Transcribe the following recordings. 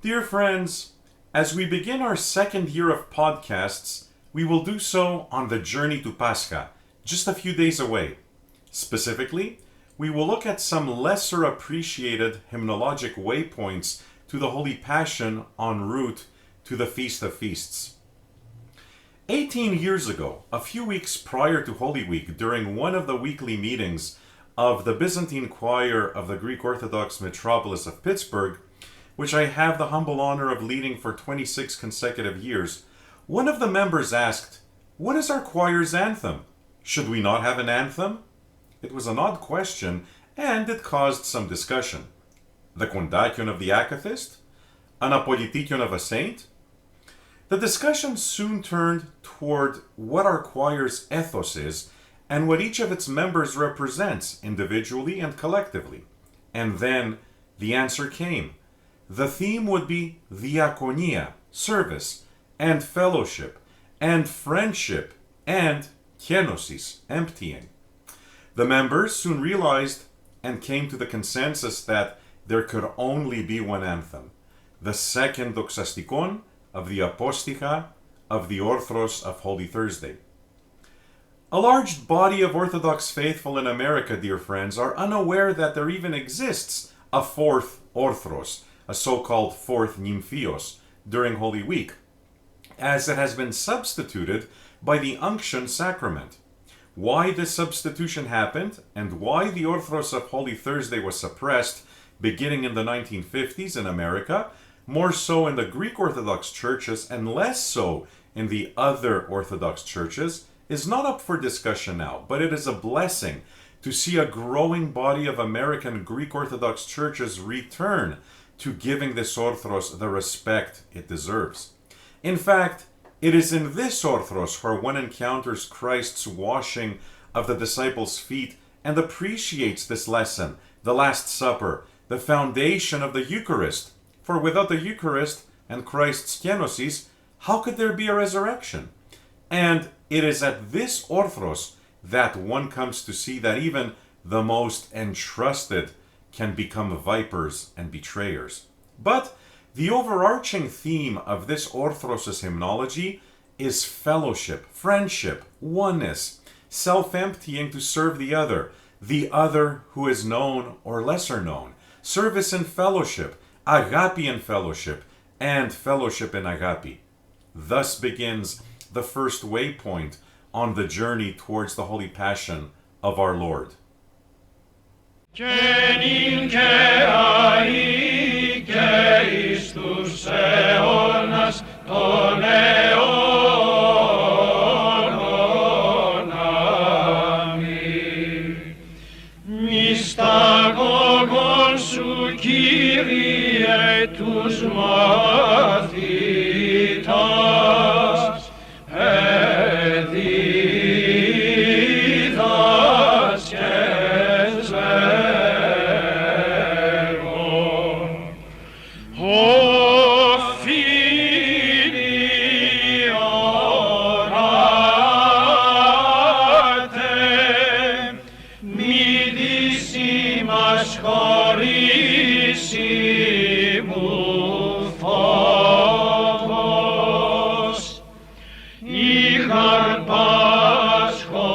Dear friends, as we begin our second year of podcasts, we will do so on the journey to Paschal, just a few days away. Specifically, we will look at some lesser appreciated hymnologic waypoints to the Holy Passion en route to the Feast of Feasts. 18 years ago, a few weeks prior to Holy Week, during one of the weekly meetings of the Byzantine choir of the Greek Orthodox metropolis of Pittsburgh, which I have the humble honor of leading for 26 consecutive years, one of the members asked, "What is our choir's anthem? Should we not have an anthem?" It was an odd question, and it caused some discussion. The Kondakion of the Akathist? An Apolitikion of a saint? The discussion soon turned toward what our choir's ethos is and what each of its members represents individually and collectively. And then the answer came. The theme would be diakonia, service, and fellowship, and friendship, and kenosis, emptying. The members soon realized and came to the consensus that there could only be one anthem, the second Doxastikon of the Aposticha of the Orthros of Holy Thursday. A large body of Orthodox faithful in America, dear friends, are unaware that there even exists a fourth Orthros, a so-called fourth Nymphios, during Holy Week, as it has been substituted by the Unction Sacrament. Why this substitution happened, and why the Orthros of Holy Thursday was suppressed, beginning in the 1950s in America, more so in the Greek Orthodox churches and less so in the other Orthodox churches, is not up for discussion now, but it is a blessing to see a growing body of American Greek Orthodox churches return to giving this Orthros the respect it deserves. In fact, it is in this Orthros where one encounters Christ's washing of the disciples' feet and appreciates this lesson, the Last Supper, the foundation of the Eucharist. For without the Eucharist and Christ's kenosis, how could there be a resurrection? And it is at this Orthros that one comes to see that even the most entrusted can become vipers and betrayers. But the overarching theme of this Orthros' hymnology is fellowship, friendship, oneness, self-emptying to serve the other who is known or lesser known, service and fellowship, agapi and fellowship, and fellowship in agapi. Thus begins the first waypoint on the journey towards the Holy Passion of our Lord. Kyrie τους μαθητάς εδίδασκες λέγον οφείλει οράτε μη δυσήμας χωρίσει μου φόβος είχαν Πάσχο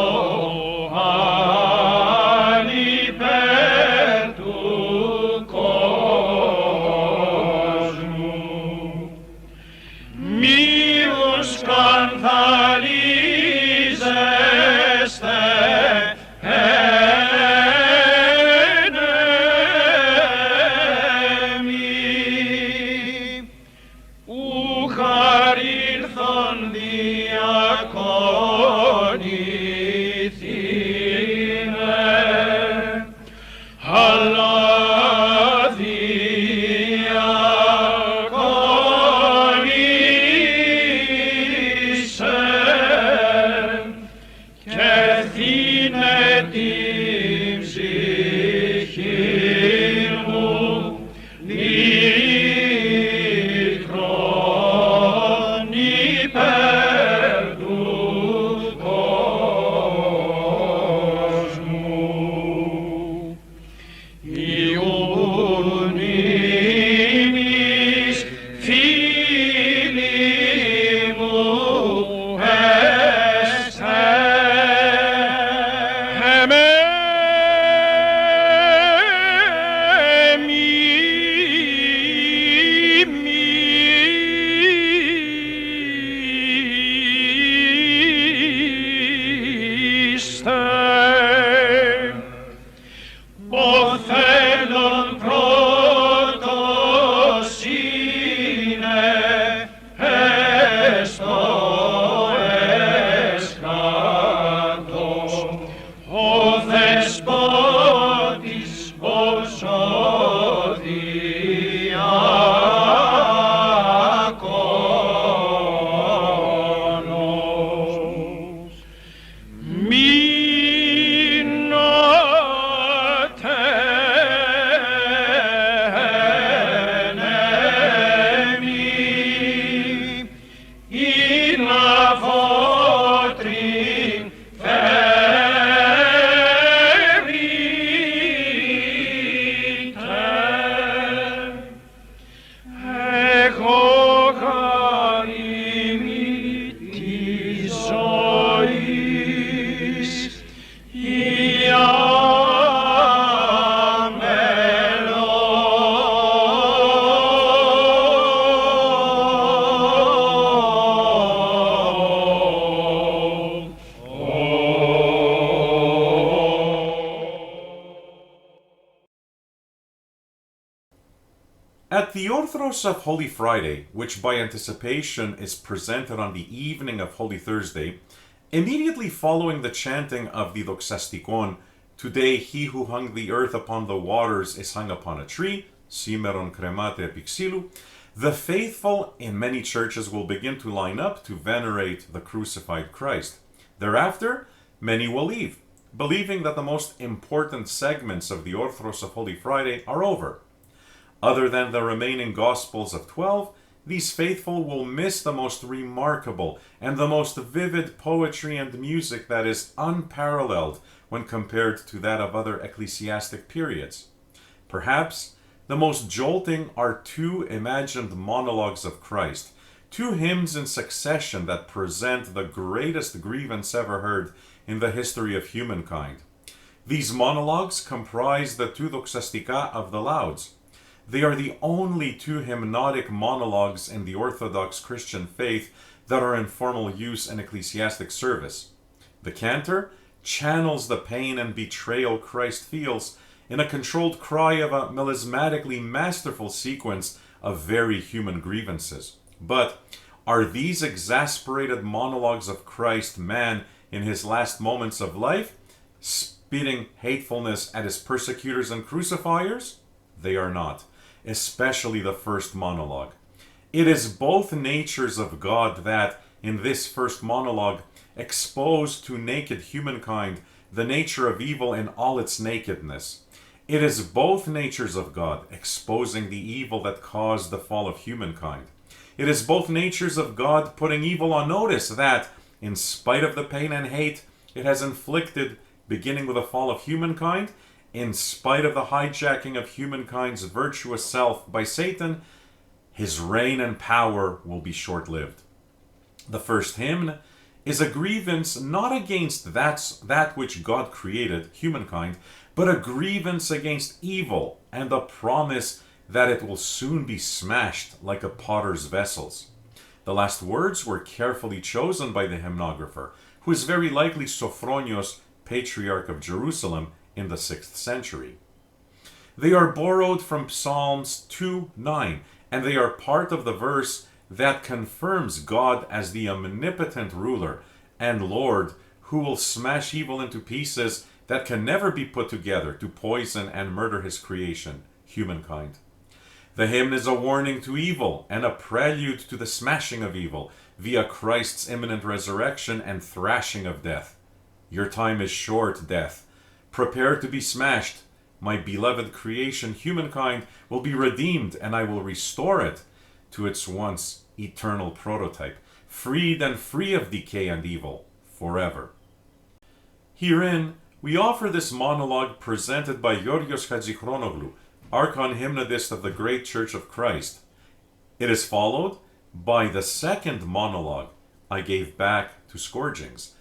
αν υπέρ του κόσμου μη σκανδαλίζεστε At the Orthros of Holy Friday, which by anticipation is presented on the evening of Holy Thursday, immediately following the chanting of the Doxastikon, "Today he who hung the earth upon the waters is hung upon a tree," Simeron cremate epixilu, the faithful in many churches will begin to line up to venerate the crucified Christ. Thereafter, many will leave, believing that the most important segments of the Orthros of Holy Friday are over. Other than the remaining Gospels of 12, these faithful will miss the most remarkable and the most vivid poetry and music that is unparalleled when compared to that of other ecclesiastic periods. Perhaps the most jolting are two imagined monologues of Christ, two hymns in succession that present the greatest grievance ever heard in the history of humankind. These monologues comprise the two Doxastika of the Lauds. They are the only two hymnotic monologues in the Orthodox Christian faith that are in formal use in ecclesiastic service. The cantor channels the pain and betrayal Christ feels in a controlled cry of a melismatically masterful sequence of very human grievances. But are these exasperated monologues of Christ, man, in his last moments of life, spitting hatefulness at his persecutors and crucifiers? They are not, especially the first monologue. It is both natures of God that, in this first monologue, expose to naked humankind the nature of evil in all its nakedness. It is both natures of God exposing the evil that caused the fall of humankind. It is both natures of God putting evil on notice that, in spite of the pain and hate it has inflicted, beginning with the fall of humankind, in spite of the hijacking of humankind's virtuous self by Satan, his reign and power will be short-lived. The first hymn is a grievance not against that which God created, humankind, but a grievance against evil and the promise that it will soon be smashed like a potter's vessels. The last words were carefully chosen by the hymnographer, who is very likely Sophronios, Patriarch of Jerusalem, in the 6th century. They are borrowed from Psalms 2:9, and they are part of the verse that confirms God as the omnipotent ruler and Lord who will smash evil into pieces that can never be put together to poison and murder his creation, humankind. The hymn is a warning to evil and a prelude to the smashing of evil via Christ's imminent resurrection and thrashing of death. Your time is short, death. Prepare to be smashed. My beloved creation, humankind, will be redeemed, and I will restore it to its once eternal prototype, freed and free of decay and evil, forever. Herein, we offer this monologue presented by Georgios Hatzichronoglu, Archon hymnodist of the Great Church of Christ. It is followed by the second monologue, I Gave Back to Scourgings,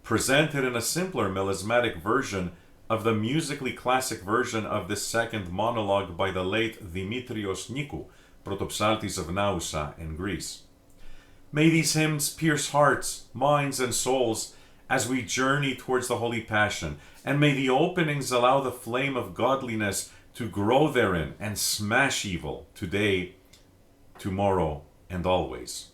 presented in a simpler melismatic version of the musically classic version of this second monologue by the late Dimitrios Nikou, Protopsaltis of Naousa in Greece. May these hymns pierce hearts, minds, and souls as we journey towards the Holy Passion, and may the openings allow the flame of godliness to grow therein and smash evil today, tomorrow, and always.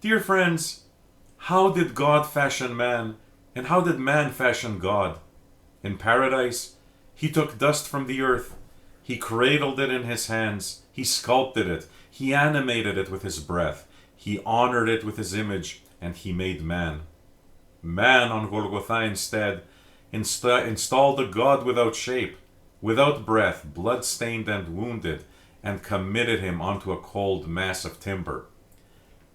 Dear friends, how did God fashion man, and how did man fashion God? In paradise, he took dust from the earth, he cradled it in his hands, he sculpted it, he animated it with his breath, he honored it with his image, and he made man. Man on Golgotha instead installed a God without shape, without breath, blood-stained and wounded, and committed him onto a cold mass of timber.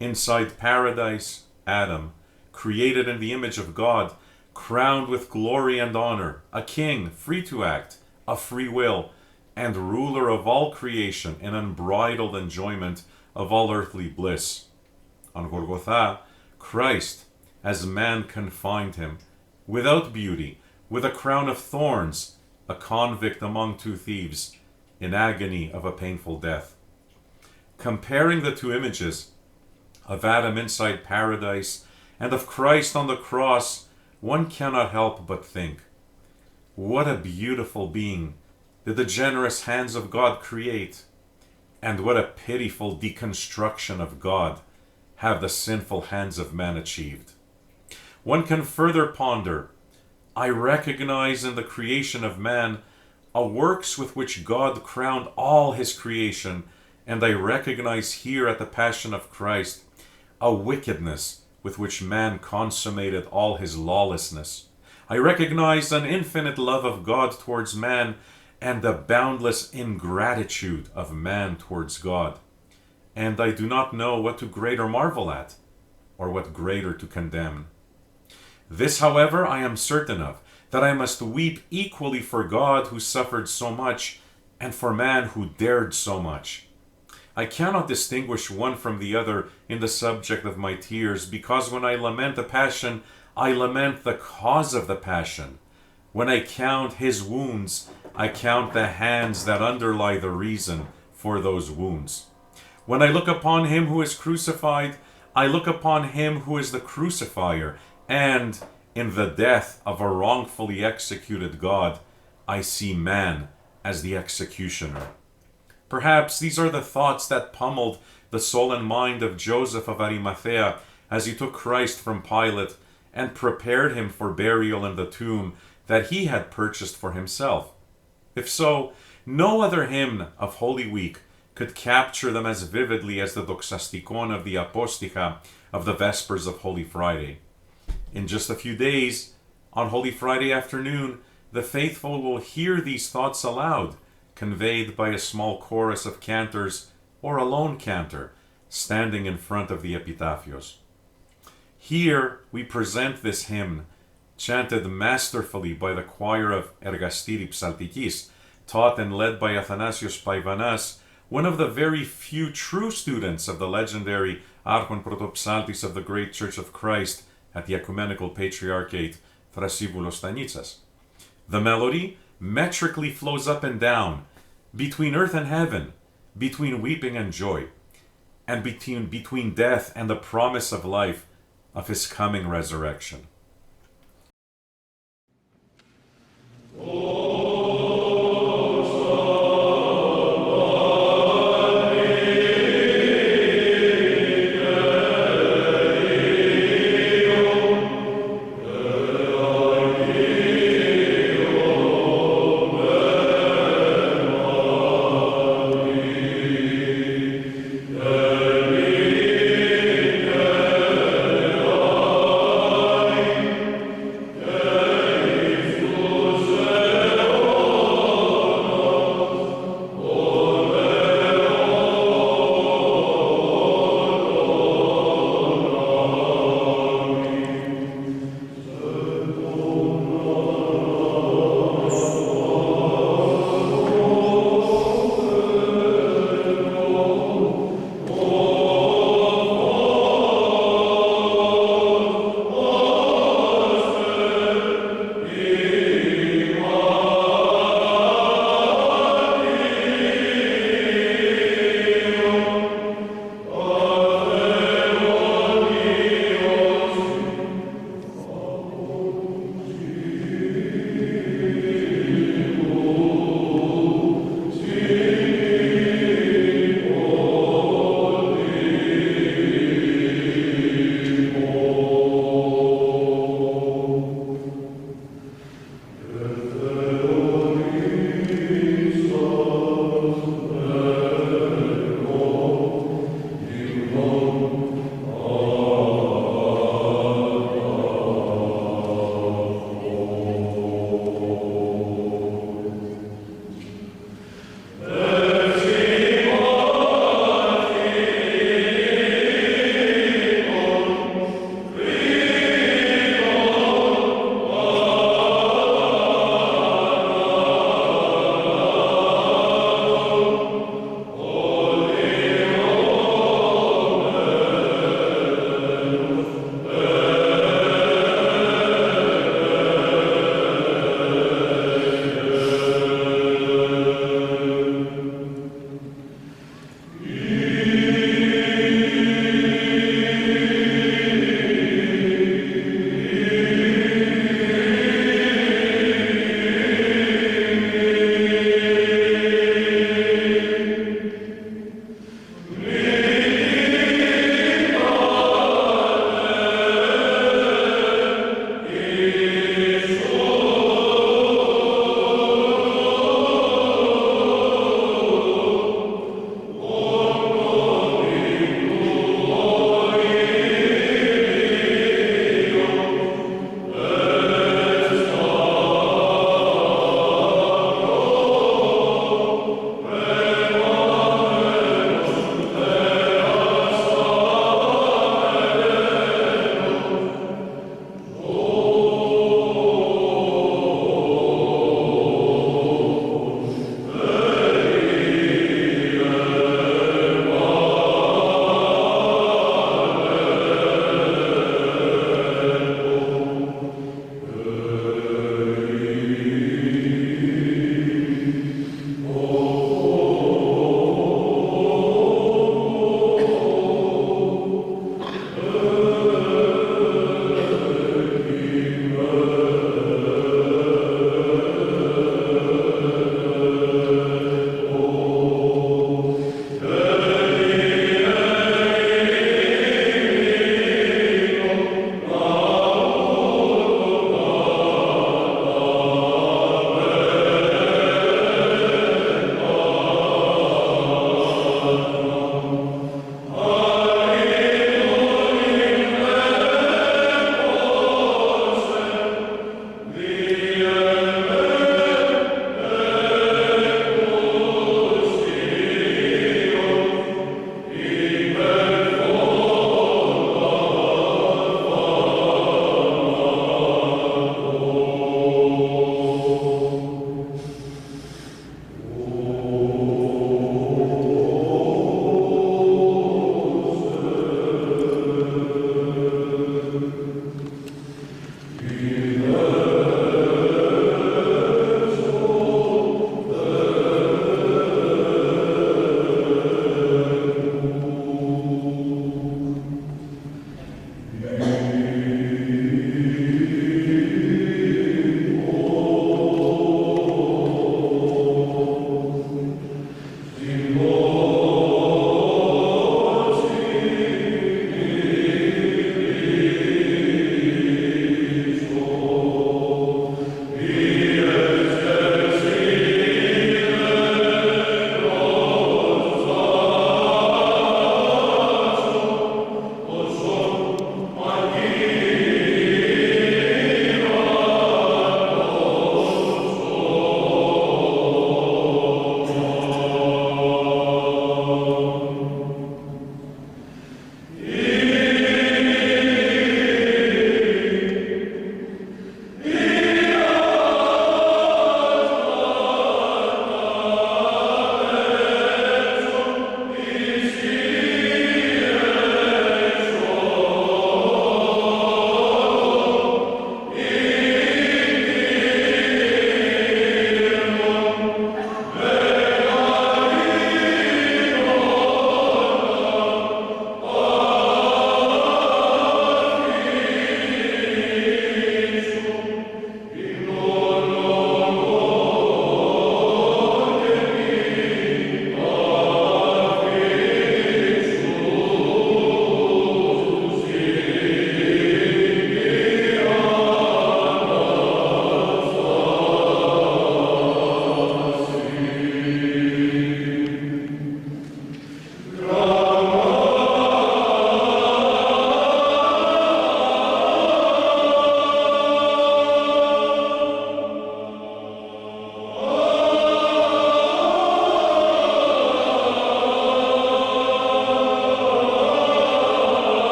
Inside paradise, Adam, created in the image of God, crowned with glory and honor, a king, free to act, a free will, and ruler of all creation in unbridled enjoyment of all earthly bliss. On Golgotha, Christ, as man confined him, without beauty, with a crown of thorns, a convict among two thieves, in agony of a painful death. Comparing the two images, of Adam inside paradise and of Christ on the cross, one cannot help but think, what a beautiful being did the generous hands of God create, and what a pitiful deconstruction of God have the sinful hands of man achieved. One can further ponder, I recognize in the creation of man a works with which God crowned all his creation, and I recognize here at the Passion of Christ a wickedness with which man consummated all his lawlessness. I recognize an infinite love of God towards man and the boundless ingratitude of man towards God. And I do not know what to greater marvel at, or what greater to condemn. This, however, I am certain of, that I must weep equally for God who suffered so much, and for man who dared so much. I cannot distinguish one from the other in the subject of my tears, because when I lament the Passion, I lament the cause of the Passion. When I count his wounds, I count the hands that underlie the reason for those wounds. When I look upon him who is crucified, I look upon him who is the crucifier, and in the death of a wrongfully executed God, I see man as the executioner. Perhaps these are the thoughts that pummeled the soul and mind of Joseph of Arimathea as he took Christ from Pilate and prepared him for burial in the tomb that he had purchased for himself. If so, no other hymn of Holy Week could capture them as vividly as the Doxastikon of the Aposticha of the Vespers of Holy Friday. In just a few days, on Holy Friday afternoon, the faithful will hear these thoughts aloud, conveyed by a small chorus of cantors or a lone cantor standing in front of the epitaphios. Here we present this hymn, chanted masterfully by the choir of Ergastiri Psaltikis, taught and led by Athanasios Paivanas, one of the very few true students of the legendary Archon Protopsaltis of the Great Church of Christ at the Ecumenical Patriarchate Thrasivoulos Stanitsas. The melody metrically flows up and down, between earth and heaven, between weeping and joy, and between death and the promise of life of his coming resurrection. Oh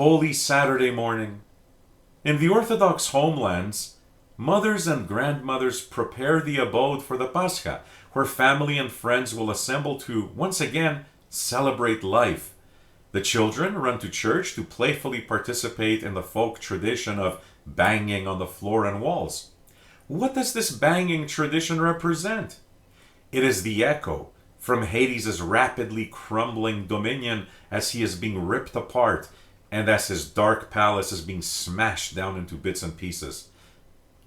Holy Saturday morning. In the Orthodox homelands, mothers and grandmothers prepare the abode for the Paschal, where family and friends will assemble to, once again, celebrate life. The children run to church to playfully participate in the folk tradition of banging on the floor and walls. What does this banging tradition represent? It is the echo from Hades' rapidly crumbling dominion as he is being ripped apart and as his dark palace is being smashed down into bits and pieces.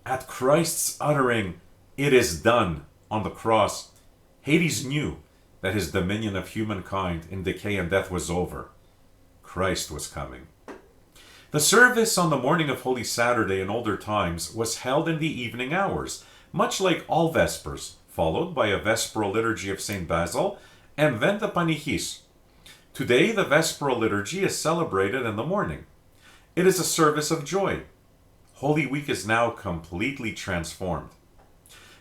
At Christ's uttering, "It is done," on the cross, Hades knew that his dominion of humankind in decay and death was over. Christ was coming. The service on the morning of Holy Saturday in older times was held in the evening hours, much like all Vespers, followed by a Vesperal liturgy of St. Basil, and then the Panichis. Today, the Vesperal liturgy is celebrated in the morning. It is a service of joy. Holy Week is now completely transformed.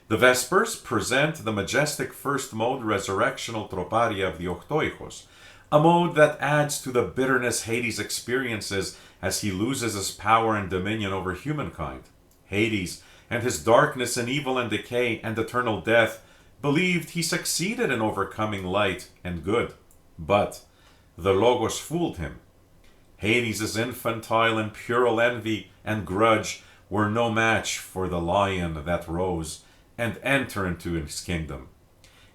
The Vespers present the majestic first mode resurrectional troparia of the Orthros, a mode that adds to the bitterness Hades experiences as he loses his power and dominion over humankind. Hades, and his darkness and evil and decay and eternal death, believed he succeeded in overcoming light and good. But the Logos fooled him. Hades' infantile and puerile envy and grudge were no match for the lion that rose and entered into his kingdom.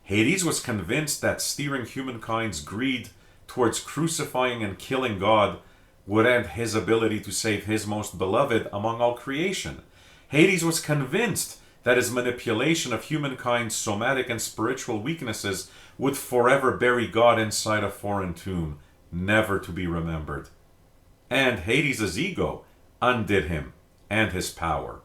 Hades was convinced that steering humankind's greed towards crucifying and killing God would end his ability to save his most beloved among all creation. Hades was convinced that his manipulation of humankind's somatic and spiritual weaknesses would forever bury God inside a foreign tomb, never to be remembered. And Hades' ego undid him and his power.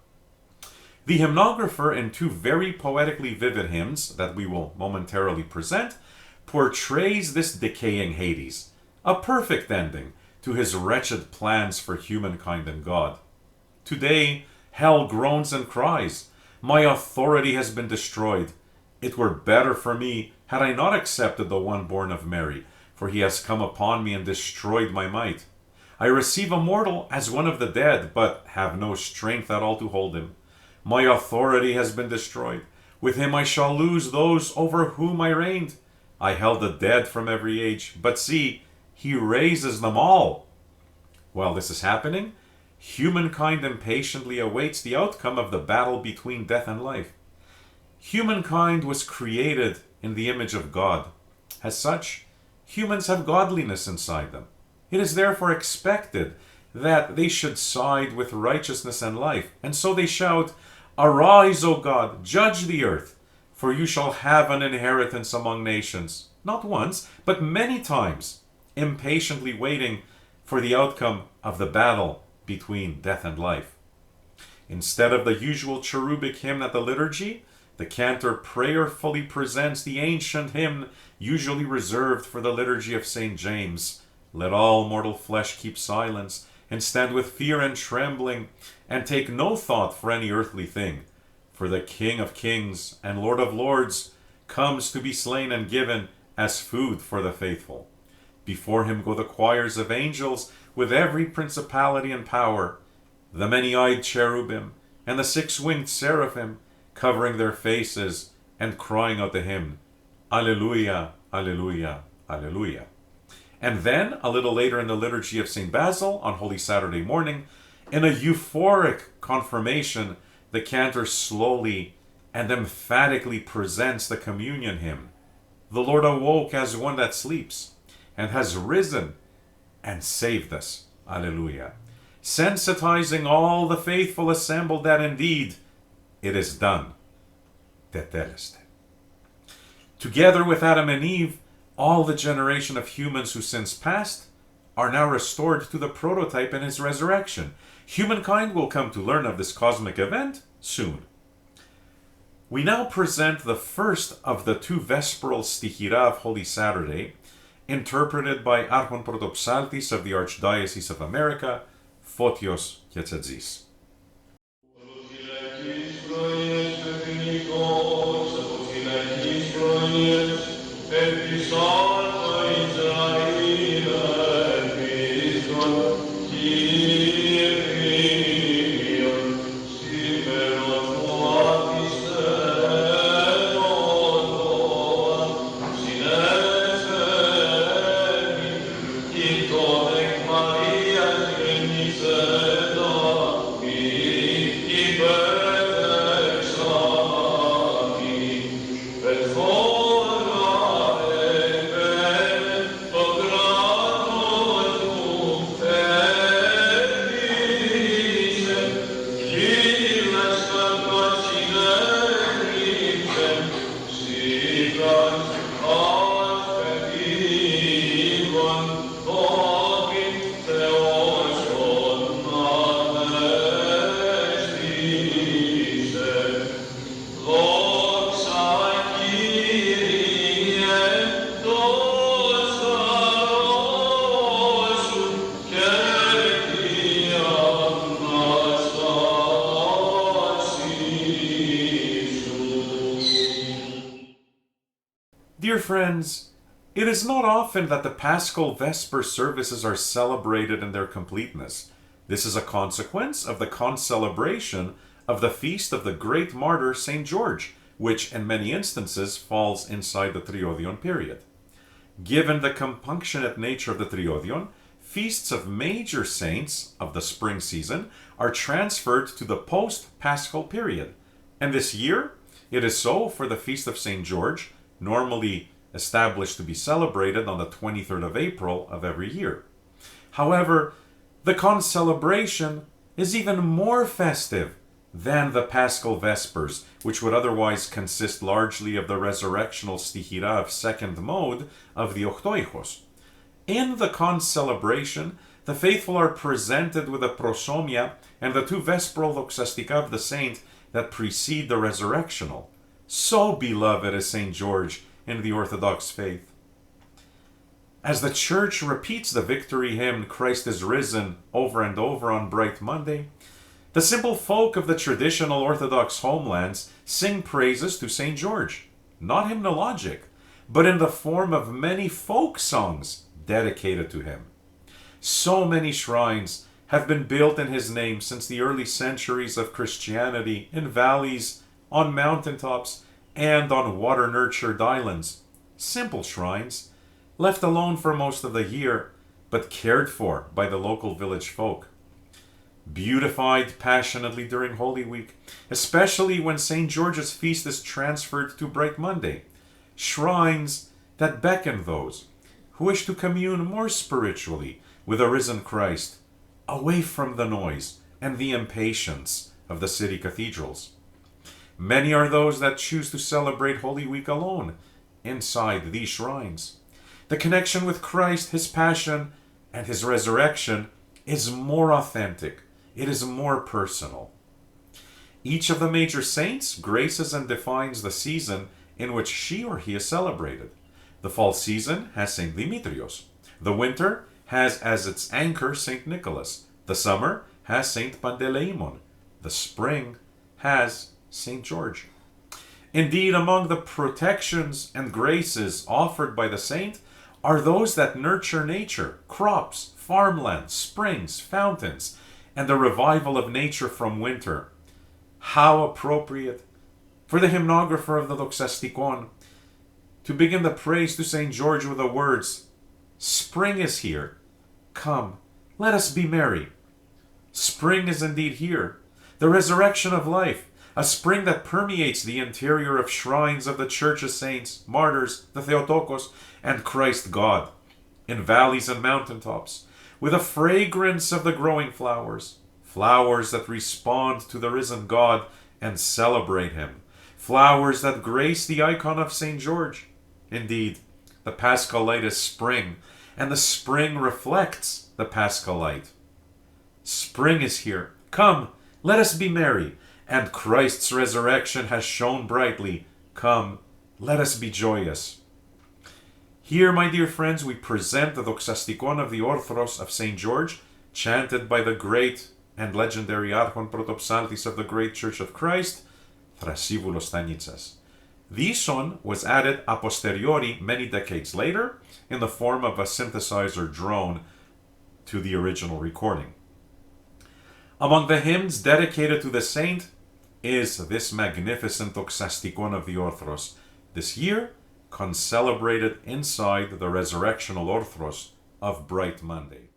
The hymnographer, in two very poetically vivid hymns that we will momentarily present, portrays this decaying Hades, a perfect ending to his wretched plans for humankind and God. Today, hell groans and cries, "My authority has been destroyed. It were better for me had I not accepted the one born of Mary, for he has come upon me and destroyed my might. I receive a mortal as one of the dead, but have no strength at all to hold him. My authority has been destroyed. With him I shall lose those over whom I reigned. I held the dead from every age, but see, he raises them all." While this is happening, humankind impatiently awaits the outcome of the battle between death and life. Humankind was created in the image of God. As such, humans have godliness inside them. It is therefore expected that they should side with righteousness and life, and so they shout, "Arise, O God, judge the earth, for you shall have an inheritance among nations," not once, but many times, impatiently waiting for the outcome of the battle between death and life. Instead of the usual cherubic hymn at the liturgy, the cantor prayerfully presents the ancient hymn usually reserved for the liturgy of St. James, "Let all mortal flesh keep silence, and stand with fear and trembling, and take no thought for any earthly thing. For the King of kings and Lord of lords comes to be slain and given as food for the faithful. Before him go the choirs of angels with every principality and power, the many-eyed cherubim and the six-winged seraphim, covering their faces and crying out the hymn, Alleluia, Alleluia, Alleluia." And then, a little later in the liturgy of St. Basil, on Holy Saturday morning, in a euphoric confirmation, the cantor slowly and emphatically presents the communion hymn. "The Lord awoke as one that sleeps, and has risen and saved us." Alleluia. Sensitizing all the faithful assembled that indeed it is done. Tetelestai. Together with Adam and Eve, all the generation of humans who since passed are now restored to the prototype in his resurrection. Humankind will come to learn of this cosmic event soon. We now present the first of the two Vesperal stichira of Holy Saturday, interpreted by Archon Protopsaltis of the Archdiocese of America, Fotios Ketzadzis. Dear friends, it is not often that the Paschal Vesper services are celebrated in their completeness. This is a consequence of the concelebration of the feast of the great martyr St. George, which in many instances falls inside the Triodion period. Given the compunctionate nature of the Triodion, feasts of major saints of the spring season are transferred to the post-Paschal period. And this year, it is so for the feast of St. George, normally established to be celebrated on the 23rd of April of every year. However, the concelebration is even more festive than the Paschal Vespers, which would otherwise consist largely of the resurrectional stichira of second mode of the Ochtoichos. In the concelebration, the faithful are presented with a prosomia and the two vesperal doxastika of the saint that precede the resurrectional. So beloved is St. George in the Orthodox faith. As the Church repeats the victory hymn, Christ is risen, over and over on Bright Monday, the simple folk of the traditional Orthodox homelands sing praises to St. George, not hymnologic, but in the form of many folk songs dedicated to him. So many shrines have been built in his name since the early centuries of Christianity in valleys, on mountaintops, and on water-nurtured islands. Simple shrines, left alone for most of the year, but cared for by the local village folk. Beautified passionately during Holy Week, especially when St. George's feast is transferred to Bright Monday. Shrines that beckon those who wish to commune more spiritually with a risen Christ, away from the noise and the impatience of the city cathedrals. Many are those that choose to celebrate Holy Week alone, inside these shrines. The connection with Christ, his passion, and his resurrection is more authentic. It is more personal. Each of the major saints graces and defines the season in which she or he is celebrated. The fall season has St. Dimitrios. The winter has as its anchor St. Nicholas. The summer has St. Panteleimon. The spring has St. George. Indeed, among the protections and graces offered by the saint are those that nurture nature, crops, farmland, springs, fountains, and the revival of nature from winter. How appropriate for the hymnographer of the Doxastikon to begin the praise to St. George with the words, "Spring is here. Come, let us be merry." Spring is indeed here, the resurrection of life, a spring that permeates the interior of shrines of the Church's saints, martyrs, the Theotokos, and Christ God, in valleys and mountaintops, with a fragrance of the growing flowers, flowers that respond to the risen God and celebrate him, flowers that grace the icon of St. George. Indeed, the Paschal light is spring, and the spring reflects the Paschal light. Spring is here. Come, let us be merry. And Christ's resurrection has shone brightly. Come, let us be joyous. Here, my dear friends, we present the Doxastikon of the Orthros of St. George, chanted by the great and legendary Archon Protopsaltis of the Great Church of Christ, Thrasivoulos Stanitsas. The son was added a posteriori many decades later in the form of a synthesizer drone to the original recording. Among the hymns dedicated to the saint is this magnificent Doxastikon of the Orthros, this year concelebrated inside the resurrectional Orthros of Bright Monday.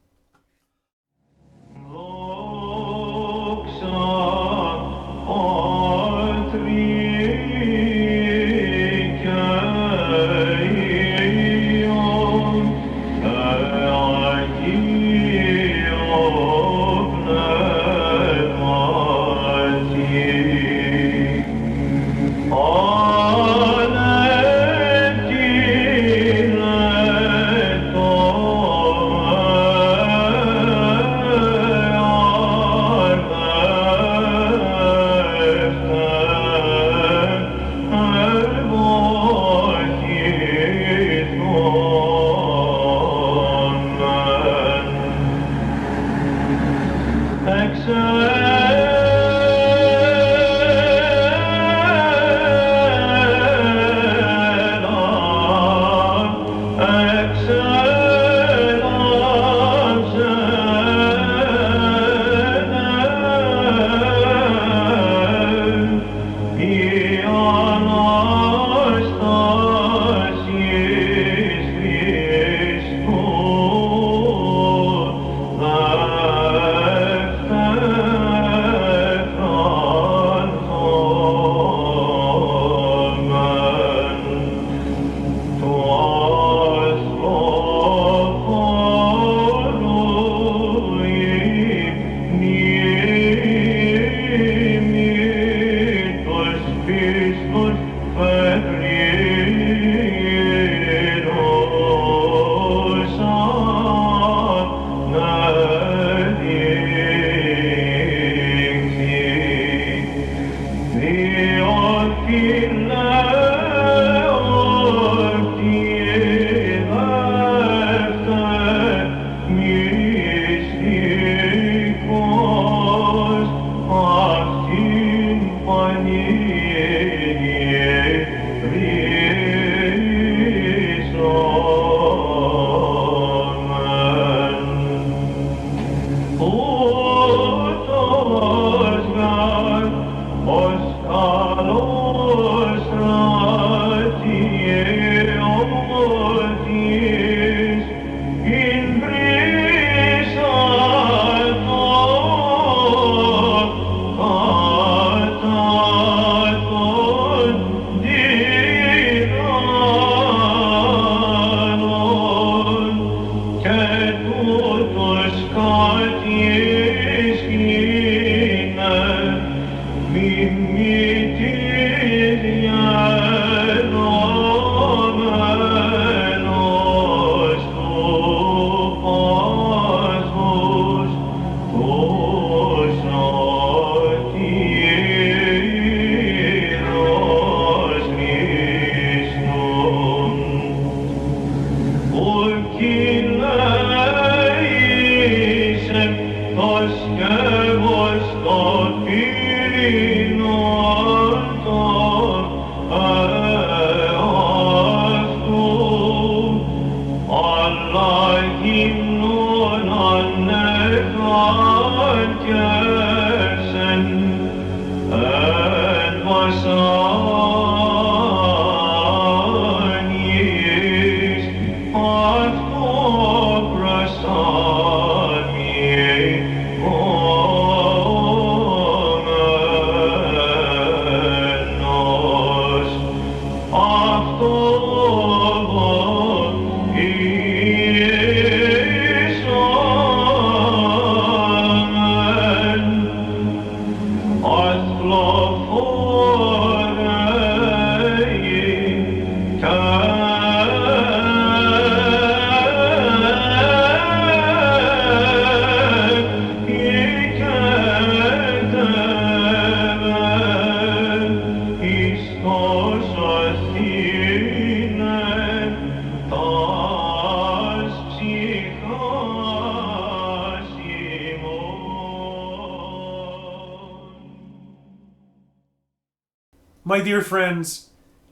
My dear friends,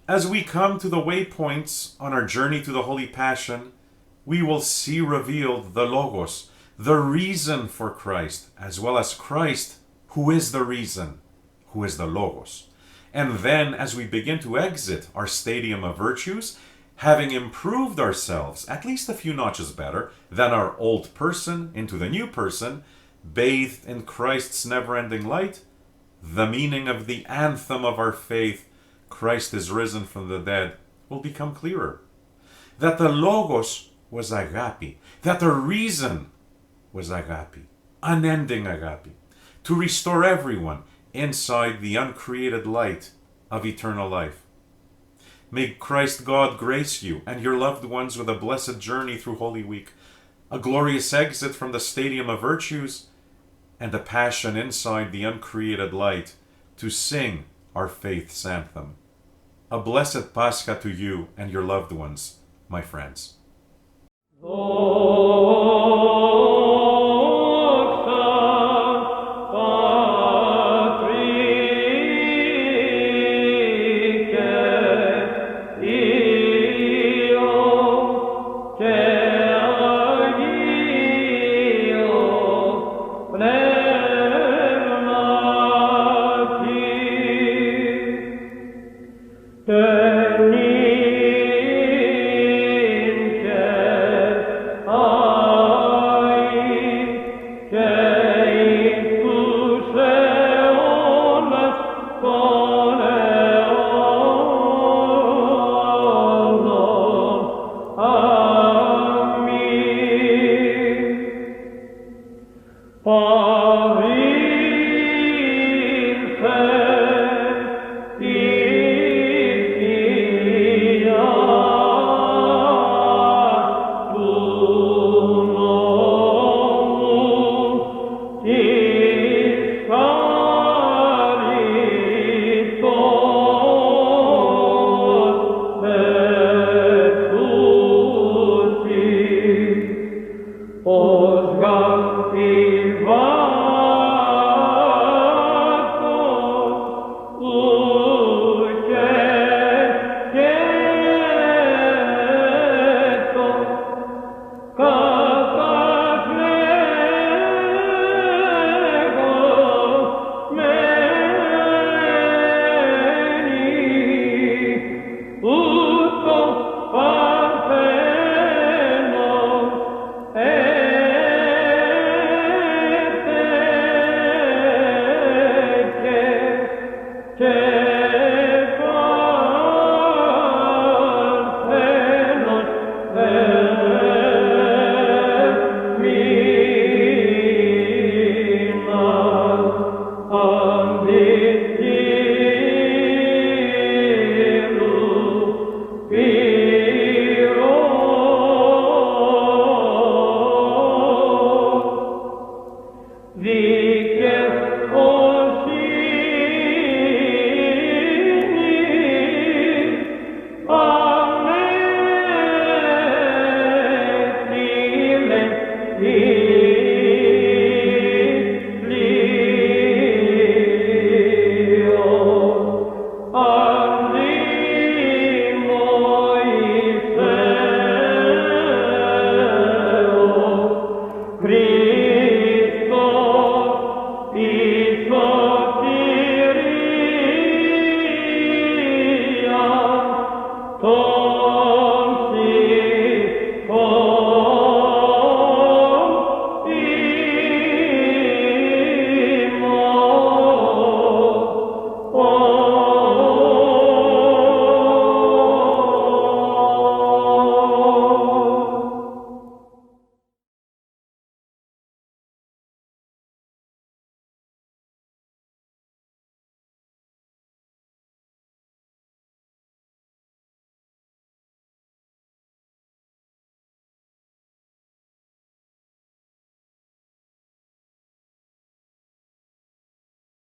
as we come to the waypoints on our journey to the Holy Passion, we will see revealed the Logos, the reason for Christ, as well as Christ, who is the reason, who is the Logos. And then, as we begin to exit our stadium of virtues, having improved ourselves at least a few notches better than our old person into the new person, bathed in Christ's never-ending light, the meaning of the anthem of our faith, Christ is risen from the dead, will become clearer. That the Logos was agape, that the reason was agape, unending agape, to restore everyone inside the uncreated light of eternal life. May Christ God grace you and your loved ones with a blessed journey through Holy Week, a glorious exit from the stadium of virtues, and a passion inside the uncreated light to sing our faith's anthem. A blessed Pascha to you and your loved ones, my friends. Lord.